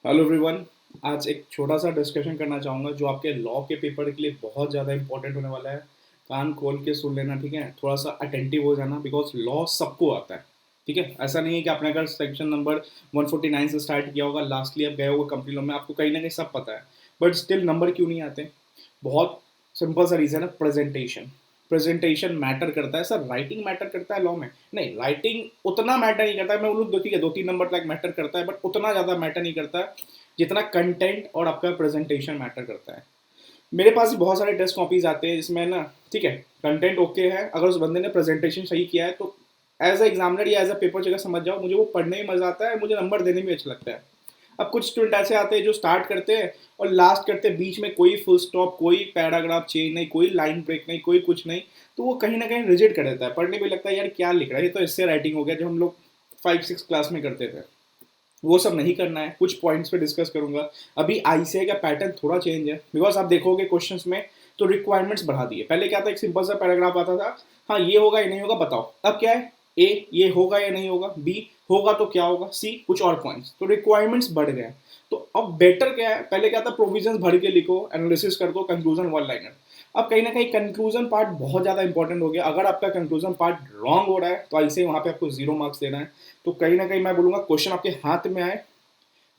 Hello everyone. आज एक छोटा सा डिस्कशन करना चाहूँगा जो आपके लॉ के पेपर के लिए बहुत ज़्यादा इंपॉर्टेंट होने वाला है। कान खोल के सुन लेना, ठीक है? थोड़ा सा अटेंटिव हो जाना, बिकॉज लॉ सबको आता है। ठीक है, ऐसा नहीं है कि आपने अगर सेक्शन नंबर 149 से स्टार्ट किया होगा, लास्टली आप गए होगा कंपनी लॉ में, आपको कहीं ना कहीं सब पता है। बट स्टिल नंबर क्यों नहीं आते? बहुत सिंपल सा रीज़न है, प्रेजेंटेशन। प्रेजेंटेशन मैटर करता है सर, राइटिंग मैटर करता है लॉ में? नहीं, राइटिंग उतना मैटर नहीं करता है। मैं बोलूँ ठीक है, 2-3 नंबर तक मैटर करता है, बट उतना ज़्यादा मैटर नहीं करता है जितना कंटेंट और आपका प्रेजेंटेशन मैटर करता है। मेरे पास भी बहुत सारे टेस्ट कॉपीज आते हैं जिसमें ना, ठीक है, कंटेंट ओके है, अगर उस बंदे ने प्रेजेंटेशन सही किया है तो एज अ एग्जामिनर या एज अ पेपर जगह समझ जाओ, मुझे वो पढ़ने में मजा आता है, मुझे नंबर देने में अच्छा लगता है। अब कुछ स्टूडेंट ऐसे आते हैं जो स्टार्ट करते हैं और लास्ट करते हैं, बीच में कोई फुल स्टॉप, कोई पैराग्राफ चेंज नहीं, कोई लाइन ब्रेक नहीं, कोई कुछ नहीं। तो वो कहीं ना कहीं रिजेक्ट कर देता है, पढ़ने में लगता है यार क्या लिख रहा है, ये तो इससे राइटिंग हो गया जो हम लोग 5-6 क्लास में करते थे। वो सब नहीं करना है, कुछ पॉइंट्स पे डिस्कस करूंगा। अभी आईसीए का पैटर्न थोड़ा चेंज है, बिकॉज आप देखोगे क्वेश्चंस में तो रिक्वायरमेंट्स बढ़ा दिए। पहले क्या था, एक सिंपल सा पैराग्राफ आता था, हाँ ये होगा या नहीं होगा बताओ। अब क्या है, ए ये होगा या नहीं होगा, बी होगा तो क्या होगा, सी कुछ और पॉइंट्स, तो रिक्वायरमेंट्स बढ़ गए हैं। तो अब बेटर क्या है, पहले क्या था, प्रोविजंस भर के लिखो, एनालिसिस कर दो, कंक्लूजन वन लाइनर। अब कहीं ना कहीं कंक्लूजन पार्ट बहुत ज़्यादा इंपॉर्टेंट हो गया। अगर आपका कंक्लूजन पार्ट रॉन्ग हो रहा है तो ऐसे वहाँ पे आपको 0 मार्क्स देना है। तो कहीं ना कहीं मैं बोलूँगा क्वेश्चन आपके हाथ में आए,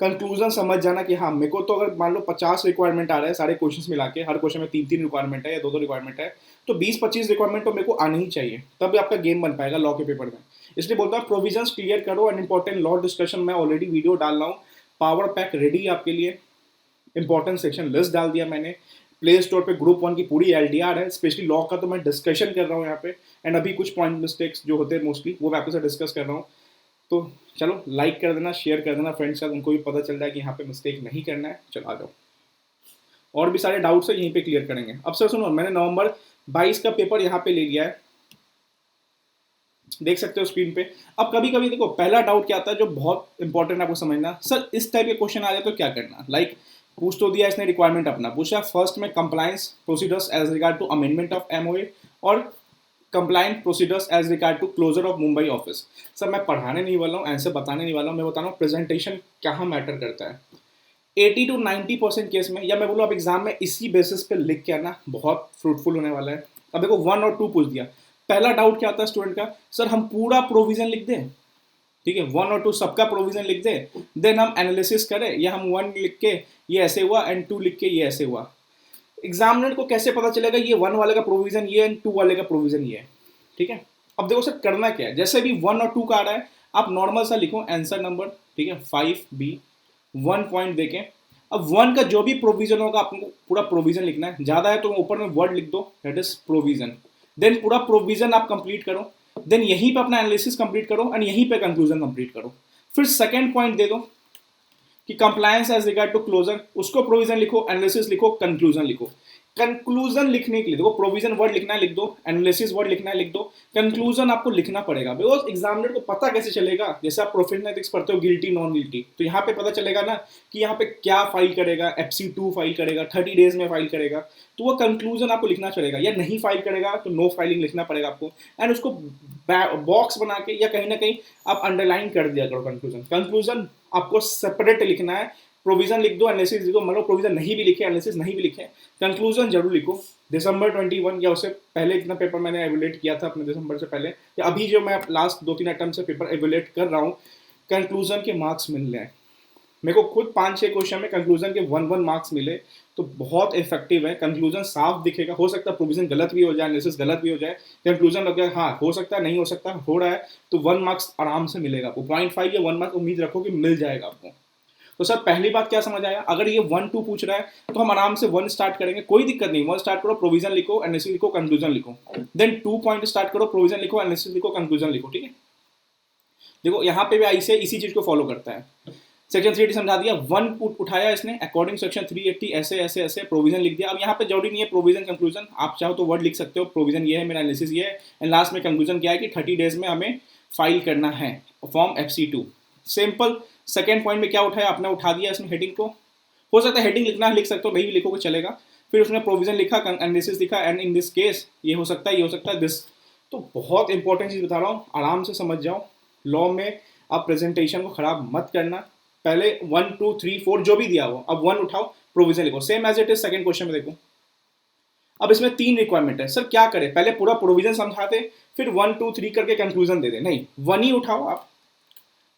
कंक्लूजन समझ जाना कि हाँ मेरे को तो अगर मान लो 50 रिक्वायरमेंट आ रहा है सारे क्वेश्चंस मिला के, हर क्वेश्चन में 3-3 रिक्वायरमेंट है या 2-2 रिक्वायरमेंट है, तो 20-25 रिक्वायरमेंट तो मेरे को आनी ही चाहिए, तब भी आपका गेम बन पाएगा लॉ के पेपर में। इसलिए बोलता हूँ प्रोविजंस क्लियर करो। एंड इंपॉर्टेंट लॉ डिस्कशन मैं ऑलरेडी वीडियो डाल रहा हूँ, पावर पैक रेडी आपके लिए। इंपॉर्टेंट सेक्शन लिस्ट डाल दिया मैंने, प्ले स्टोर पे ग्रुप 1 की पूरी एलडीआर है, स्पेशली लॉ का तो मैं डिस्कशन कर रहा हूँ यहाँ पे। एंड अभी कुछ पॉइंट मिस्टेक्स जो होते हैं मोस्टली वो मैं आपके साथ डिस्कस कर रहा हूँ। तो चलो लाइक कर देना, शेयर कर देना फ्रेंड्स के साथ, उनको भी पता चल जाए कि यहाँ पे मिस्टेक नहीं करना है। चलो आ जाओ, और भी सारे डाउट्स है यहीं पे क्लियर करेंगे। अब सर सुनो, मैंने नवंबर 22 का पेपर यहाँ पे ले लिया है, देख सकते हो स्क्रीन पे। अब कभी कभी देखो, पहला डाउट क्या आता है जो बहुत इंपॉर्टेंट आपको समझना, सर इस टाइप के क्वेश्चन आ जाए तो क्या करना। लाइक पूछ तो दिया इसने, रिक्वायरमेंट अपना पूछा, फर्स्ट में compliance procedures as regard to amendment of MOA और compliant procedures as regard to closure of Mumbai office. Sir मैं पढ़ाने नहीं वाला हूँ, आंसर बताने नहीं वाला हूँ, मैं बता रहा हूँ प्रेजेंटेशन कहाँ मैटर करता है। 80-90% केस में, या मैं बोलूँ आप एग्जाम में इसी बेसिस पे लिख के आना, बहुत फ्रूटफुल होने वाला है। अब देखो 1 और 2 पूछ दिया, पहला डाउट क्या आता है स्टूडेंट का, सर हम पूरा प्रोविजन लिख दें, ठीक है, 1 और 2 सबका प्रोविजन लिख दें, देन हम एनालिसिस करें, या हम 1 लिख के ये ऐसे हुआ एंड 2 लिख के ये ऐसे हुआ। एग्जामिनर को कैसे पता चलेगा ये 1 वाले का प्रोविजन ये एंड 2 वाले का प्रोविजन ये है? ठीक है, अब देखो सर करना क्या है, जैसे भी 1 और 2 का आ रहा है आप नॉर्मल सा लिखो आंसर नंबर, ठीक है, 5B, 1 पॉइंट देके। अब 1 का जो भी प्रोविजन होगा आपको पूरा प्रोविजन लिखना है, ज़्यादा है तो ऊपर में वर्ड लिख दो, दैट इज प्रोविजन। देन पूरा प्रोविजन आप कंप्लीट करो, देन यहीं पे अपना एनालिसिस कंप्लीट करो एंड यहीं पे कंक्लूजन कंप्लीट करो। फिर सेकंड पॉइंट दे दो कि compliance as regard to closure, उसको प्रोविजन लिखो, एनालिसिस लिखो, कंक्लूजन लिखो। कंक्लूजन लिखने के लिए देखो, प्रोविजन वर्ड लिखना है लिख दो, एनालिसिस वर्ड लिखना है लिख दो, कंक्लूजन आपको लिखना पड़ेगा। बिकॉज एग्जामिनर को पता कैसे चलेगा, जैसे आप प्रोफेशनल एथिक्स पढ़ते हो, गिल्टी नॉन गिल्टी, तो यहाँ पे पता चलेगा ना कि यहाँ पे क्या फाइल करेगा, FC2 फाइल करेगा, 30 डेज में फाइल करेगा, तो वो कंक्लूजन आपको लिखना चलेगा। या नहीं फाइल करेगा तो नो फाइलिंग लिखना पड़ेगा आपको, एंड उसको बॉक्स बना के या कहीं ना कहीं आप अंडरलाइन कर दिया करो। कंक्लूजन कंक्लूजन आपको सेपरेट लिखना है, प्रोविजन लिख दो, एनालिसिस लिख दो, मतलब प्रोविजन नहीं भी लिखे, एनालिसिस नहीं भी लिखे, कंक्लूजन जरूर लिखो। दिसंबर 21 या उससे पहले जितना पेपर मैंने एवुलेट किया था अपने दिसंबर से पहले, या अभी जो मैं लास्ट 2-3 अटेम्प्ट से पेपर एवुलेट कर रहा हूँ, कंक्लूजन के मार्क्स मिल रहे हैं मेरे को खुद 5-6 क्वेश्चन में कंक्लूजन के 1-1 मार्क्स मिले, तो बहुत इफेक्टिव है। कंक्लूजन साफ दिखेगा, हो सकता है प्रोविजन गलत भी हो जाए, एनालिसिस गलत भी हो जाए, कंक्लूजन लग जाए हाँ हो सकता है, नहीं हो सकता, हो रहा है, तो 1 मार्क्स आराम से मिलेगा आपको, 0.5 या 1 मार्क्स उम्मीद रखो कि मिल जाएगा आपको। तो सर पहली बात क्या समझ आया, अगर ये 1-2 पूछ रहा है तो हम आराम से 1 स्टार्ट करेंगे, कोई दिक्कत नहीं, 1 स्टार्ट करो, प्रोविजन लिखो, एनालिसिस लिखो, कंक्लूजन लिखो। देन 2 पॉइंट स्टार्ट करो, प्रोविजन लिखो, एनालिसिस लिखो, कंक्लूजन लिखो, ठीक है। देखो यहाँ पे भी ऐसे इसी चीज को फॉलो करता है। सेक्शन 380 समझा दिया, 1 उठाया इसने अकॉर्डिंग सेक्शन 380, ऐसे ऐसे ऐसे प्रोविजन लिख दिया। अब यहाँ पे जरूरी नहीं है प्रोविजन कंक्लूजन, आप चाहो तो वर्ड लिख सकते हो, प्रोविजन ये है, मेरा एनालिसिस ये है, एंड लास्ट में कंक्लूजन क्या है कि 30 डेज में हमें फाइल करना है form FC2। Simple. Second point में क्या उठाया आपने, उठा दिया इसमें हेडिंग को, हो सकता है हेडिंग लिखना है लिख सकते हो, नहीं भी लिखोगे चलेगा। फिर उसने प्रोविजन लिखा, एनालिसिस लिखा, एंड इन दिस केस ये हो सकता है, ये हो सकता है, दिस। तो बहुत इंपॉर्टेंट चीज़ बता रहा हूँ, आराम से समझ जाओ। लॉ में आप प्रेजेंटेशन को खराब मत करना, पहले 1 2 3 4 जो भी दिया हो, अब 1 उठाओ, प्रोविजन लिखो, same as it is second question में देखो। अब इसमें 3 रिक्वायरमेंट है, सर क्या करें, पहले पूरा प्रोविजन समझा दे, फिर 1 2 3 करके कंक्लूजन दे दे? नहीं, 1 ही उठाओ आप,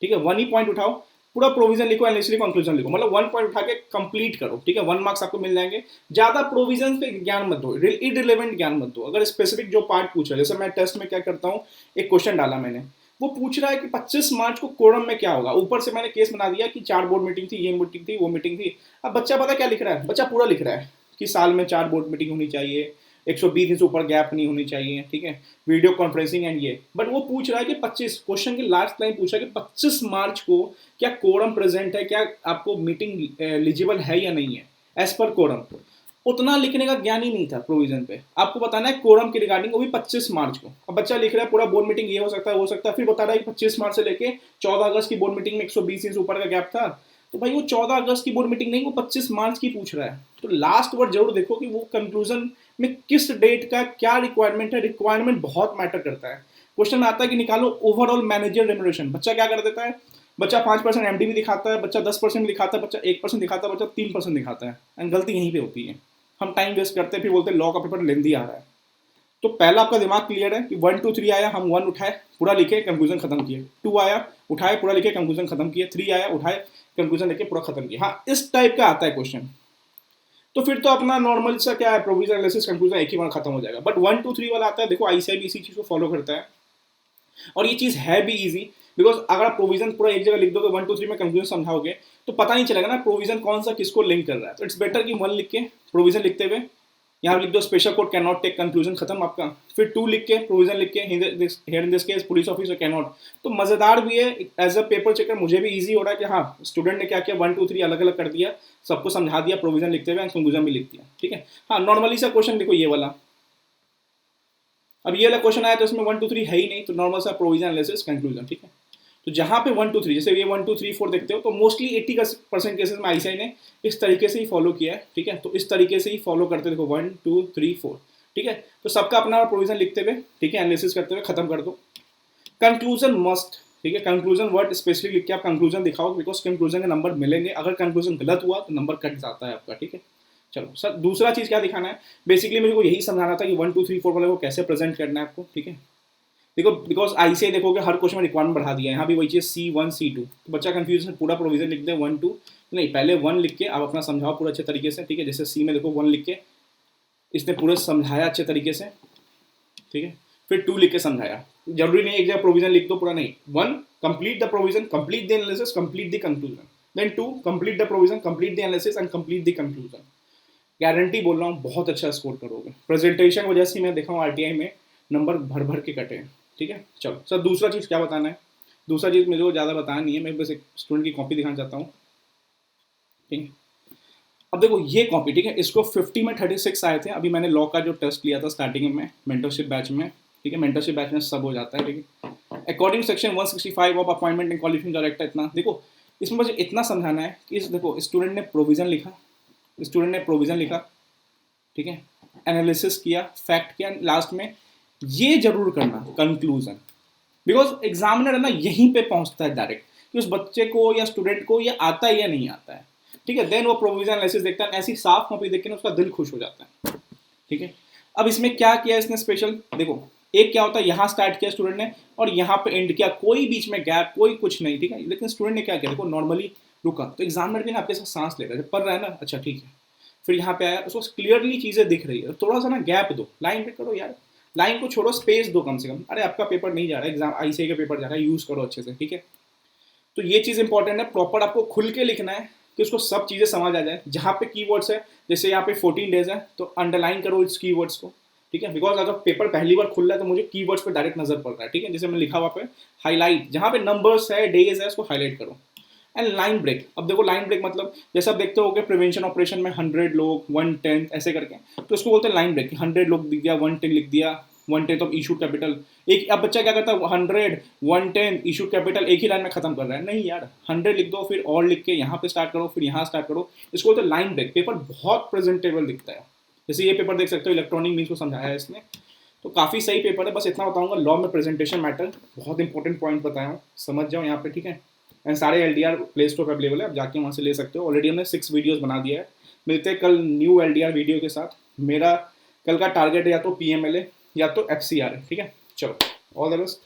ठीक है, 1 ही पॉइंट उठाओ, पूरा प्रोविजन लिखो, एनालिसिस कंक्लूजन लिखो, मतलब 1 पॉइंट उठा के कंप्लीट करो, ठीक है, 1 मार्क्स आपको मिल जाएंगे। ज्यादा प्रोविजन पे ज्ञान मत दो, इररिलेवेंट ज्ञान मत दो। अगर स्पेसिफिक जो पार्ट पूछा, जैसे मैं टेस्ट में क्या करता हूँ, एक क्वेश्चन डाला मैंने, वो पूछ रहा है कि 25 मार्च को कोरम में क्या होगा, ऊपर से मैंने केस बना दिया कि 4 बोर्ड मीटिंग थी, ये मीटिंग थी, वो मीटिंग थी। अब बच्चा पता क्या लिख रहा है, बच्चा पूरा लिख रहा है कि साल में 4 बोर्ड मीटिंग होनी चाहिए, 120 दिन से ऊपर गैप नहीं होनी चाहिए, ठीक है, वीडियो कॉन्फ्रेंसिंग एंड ये, बट वो पूछ रहा है कि 25, क्वेश्चन की लास्ट लाइन पूछा कि 25 मार्च को क्या कोरम प्रेजेंट है, क्या आपको मीटिंग एलिजिबल है या नहीं है एज पर कोरम। उतना लिखने का ज्ञान ही नहीं था प्रोविजन पे, आपको बताना है कोरम के रिगार्डिंग, वो भी 25 मार्च को। अब बच्चा लिख रहा है पूरा बोर्ड मीटिंग ये हो सकता है, हो सकता है, फिर बता रहा है कि 25 मार्च से लेके 14 अगस्त की बोर्ड मीटिंग में 120 दिन से ऊपर का गैप था। तो भाई वो 14 अगस्त की बोर्ड मीटिंग नहीं, वो 25 मार्च की पूछ रहा है। तो लास्ट वर्ड जरूर देखो कि वो कंक्लूजन में किस डेट का क्या रिक्वायरमेंट है, रिक्वायरमेंट बहुत मैटर करता है। क्वेश्चन में आता है कि निकालो ओवरऑल मैनेजर रेम्यूनरेशन, बच्चा क्या कर देता है, बच्चा 5% एमडी भी दिखाता है, बच्चा 10% भी दिखाता है, बच्चा 1% दिखाता है, बच्चा 3% दिखाता है, एंड गलती यहीं पे होती है, हम टाइम वेस्ट करते हैं, फिर बोलते हैं लॉ का पेपर लेंदी आ रहा है। तो पहला आपका दिमाग क्लियर है कि 1 2 3 आया, हम 1 उठाए, पूरा लिखे, कंक्लूजन खत्म किए, 2 आया, उठाए, पूरा लिखे, कंक्लूजन खत्म किए, 3 आया, उठाए, कंक्लूजन लेके पूरा खत्म किया। हाँ, इस टाइप का आता है क्वेश्चन, तो फिर तो अपना नॉर्मल सा क्या है, प्रोविजन एनालिसिस कंक्लूजन एक ही बार खत्म हो जाएगा। बट 1 2 3 वाला आता है, देखो आईसीआई भी इसी चीज को फॉलो करता है, और ये चीज है भी इजी, बिकॉज अगर आप प्रोविजन पूरा एक जगह लिख दोगे, 1 2 3 में कंक्लूजन समझाओगे, तो पता नहीं चलेगा ना प्रोविजन कौन सा किसको लिंक कर रहा है। तो इट्स बेटर कि 1 लिख के प्रोविजन लिखते हुए यहाँ लिख दो special court can not take, conclusion खत्म आपका, फिर 2 लिख के प्रोविजन लिख के here in this case police officer can not. तो मजेदार भी है, एज अ पेपर चेकर मुझे भी इजी हो रहा है कि हाँ स्टूडेंट ने क्या किया, 1 2 3 अलग अलग कर दिया, सबको समझा दिया प्रोविजन लिखते हुए, कंक्लूजन भी लिख दिया, ठीक है। हाँ, नॉर्मली सा क्वेश्चन देखो ये वाला, अब ये वाला क्वेश्चन आया तो इसमें 1 2 3 है ही नहीं, तो नॉर्मल सा प्रोविजन एनालिसिस कंक्लूजन, ठीक है। तो जहाँ पे 1 2 3, जैसे ये 1 2 3 4 देखते हो, तो मोस्टली 80% केसेस में आईसीआई ने इस तरीके से ही फॉलो किया है, ठीक है। तो इस तरीके से ही फॉलो करते देखो 1 2 3 4, ठीक है। तो सबका अपना प्रोविजन लिखते हुए, ठीक है, एनालिसिस करते हुए खत्म कर दो। कंक्लूजन मस्ट, ठीक है, कंक्लूजन वर्ड स्पेशली लिख के आप कंक्लूजन दिखाओ, बिकॉज कंक्लूजन के नंबर मिलेंगे, अगर कंक्लूजन गलत हुआ तो नंबर कट जाता है आपका, ठीक है। चलो सर, दूसरा चीज क्या दिखाना है, बेसिकली मेरे को यही समझाना था कि 1 2 3 4 वाले को कैसे प्रेजेंट करना है आपको, ठीक है। देखो बिकॉज आईसीआई देखोगे हर क्वेश्चन में रिक्वायरमेंट बढ़ा दिया है, यहाँ भी वही चीज C1 C2, तो बच्चा कंफ्यूजन है, पूरा प्रोविजन लिख दे 1 2, नहीं, पहले 1 लिख के आप अपना समझाओ पूरा अच्छे तरीके से, ठीक है। जैसे सी में देखो 1 लिख के इसने पूरे समझाया अच्छे तरीके से, ठीक है, फिर 2 लिख के समझाया, जरूरी नहीं एक जगह प्रोविजन लिख दो पूरा, नहीं, 1 complete the provision, complete the analysis, complete the conclusion, then 2 complete the provision, complete the analysis and complete the conclusion. Guarantee बोल रहा हूँ बहुत अच्छा स्कोर करोगे। प्रेजेंटेशन वजह से मैं देखा हूँ आरटीआई में नंबर भर भर के कटे हैं, ठीक है। चलो सर, दूसरा चीज़ क्या बताना है, दूसरा चीज़ मुझे ज़्यादा बताना नहीं है, मैं बस एक स्टूडेंट की कॉपी दिखाना चाहता हूँ, ठीक है। अब देखो ये कॉपी, ठीक है, इसको 50 में 36 आए थे, अभी मैंने लॉ का जो टेस्ट लिया था स्टार्टिंग में मेंटरशिप बैच में, ठीक है, मेंटरशिप बैच में सब हो जाता है, ठीक है। According section 165 of appointment and qualification director, इतना देखो, इसमें मुझे इतना समझाना है कि इस देखो स्टूडेंट ने प्रोविजन लिखा, ठीक है, एनालिसिस किया, फैक्ट किया, लास्ट में ये जरूर करना कंक्लूजन, बिकॉज एग्जामिनर है ना यहीं पे पहुंचता है डायरेक्ट कि उस बच्चे को या स्टूडेंट को ये आता है या नहीं आता है, ठीक है। देन वो प्रोविजन एनालिसिस देखता है, ऐसी साफ कॉपी देख के ना उसका दिल खुश हो जाता है, ठीक है। अब इसमें क्या किया इसने स्पेशल, देखो एक क्या होता है, यहाँ स्टार्ट किया स्टूडेंट ने और यहाँ पे एंड किया, कोई बीच में गैप कोई कुछ नहीं, ठीक है। लेकिन स्टूडेंट ने क्या किया, देखो नॉर्मली रुका, तो एग्जामिनर भी ना आपके साथ सांस ले रहा है, पढ़ रहा है ना, अच्छा ठीक है, फिर यहाँ पे आया, उसको क्लियरली चीजें दिख रही है, थोड़ा सा ना गैप दो, लाइन ब्रेक करो यार, लाइन को छोड़ो, स्पेस दो कम से कम, अरे आपका पेपर नहीं जा रहा है, एग्जाम आईसीआई का पेपर जा रहा है, यूज करो अच्छे से, ठीक है। तो ये चीज इंपॉर्टेंट है, प्रॉपर आपको खुल के लिखना है कि उसको सब चीजें समझ आ जाए। जहाँ पे कीवर्ड्स है, जैसे यहाँ पे 14 डेज है, तो अंडरलाइन करो इस कीवर्ड्स को, ठीक है, बिकॉज अगर पेपर पहली बार खुल रहा है तो मुझे कीवर्ड्स पे डायरेक्ट नजर पड़ रहा है, ठीक है। जैसे मैं लिखा हुआ पे हाईलाइट, जहाँ पे नंबर्स है डेज है उसको हाईलाइट करो। एंड लाइन ब्रेक, अब देखो लाइन ब्रेक मतलब जैसे आप देखते हो प्रिवेंशन ऑपरेशन में 100 लोग 1/10 ऐसे करके, तो उसको बोलते हैं लाइन ब्रेक, 100 लोग लिख दिया, 110 लिख दिया, 1/10 ऑफ इशूड कैपिटल। एक अब बच्चा क्या करता है, 100 110 इशूड कैपिटल एक ही लाइन में खत्म कर रहा है, नहीं यार, 100 लिख दो, फिर और लिख के यहाँ पे स्टार्ट करो, फिर यहाँ स्टार्ट करो, इसको बोलते हैं लाइन ब्रेक। पेपर बहुत प्रेजेंटेबल दिखता है, जैसे ये पेपर देख सकते हो, इलेक्ट्रॉनिक मीन्स को समझाया है इसने, तो काफ़ी सही पेपर है। बस इतना बताऊंगा, लॉ में प्रेजेंटेशन मैटर, बहुत इंपॉर्टेंट पॉइंट बताया हूँ, समझ जाओ यहाँ पे, ठीक है। एंड सारे LDR प्ले स्टोर पर अवेलेबल है, आप जाके वहाँ से ले सकते हो। ऑलरेडी हमने 6 वीडियोज़ बना दिया है। मिलते हैं कल न्यू LDR वीडियो के साथ। मेरा कल का टारगेट है या तो PMLA या तो FCR है, ठीक है। चलो, ऑल द बेस्ट।